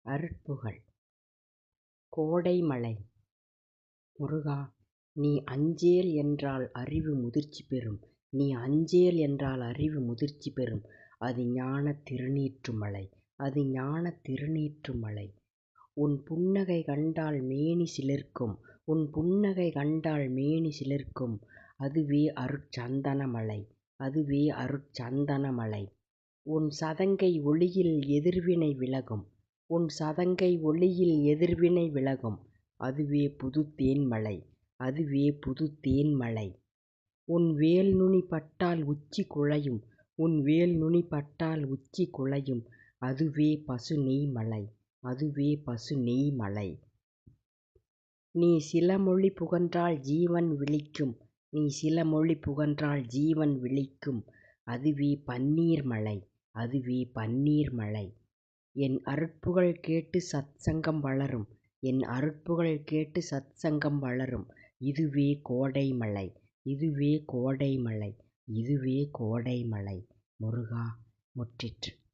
அருட்புகழ். கோடைமழை. முருகா, நீ அஞ்சேல் என்றால் அறிவு முதிர்ச்சி பெறும். நீ அஞ்சேல் என்றால் அறிவு முதிர்ச்சி பெறும். அது ஞானத் திருநீற்றுமலை. அது ஞானத் திருநீற்றுமலை. உன் புன்னகை கண்டால் மேனி சிலிர்க்கும். உன் புன்னகை கண்டால் மேனி சிலிர்க்கும். அதுவே அருட்சந்தனமலை. அதுவே அருட்சந்தனமலை. உன் சதங்கை ஒளியில் எதிர்வினை விலகும். உன் சதங்கை ஒளியில் எதிர்வினை விலகும். அதுவே புதுத்தேன்மலை. அதுவே புதுத்தேன்மலை. உன் வேல் நுனி பட்டால் உச்சி குழையும். உன் வேல் நுனி பட்டால் உச்சி குழையும். அதுவே பசுநெய்மலை. அதுவே பசுநெய்மலை. நீ சில மொழி புகன்றால் ஜீவன் விழிக்கும். நீ சில மொழி புகன்றால் ஜீவன் விழிக்கும். அதுவே பன்னீர்மலை. அதுவே பன்னீர்மலை. என் அருட்புகழ் கேட்டு சத்சங்கம் வளரும். என் அருட்புகழ் கேட்டு சத்சங்கம் வளரும். இதுவே கோடைமலை. இதுவே கோடைமலை. இதுவே கோடைமலை. முருகா, முற்றிற்று.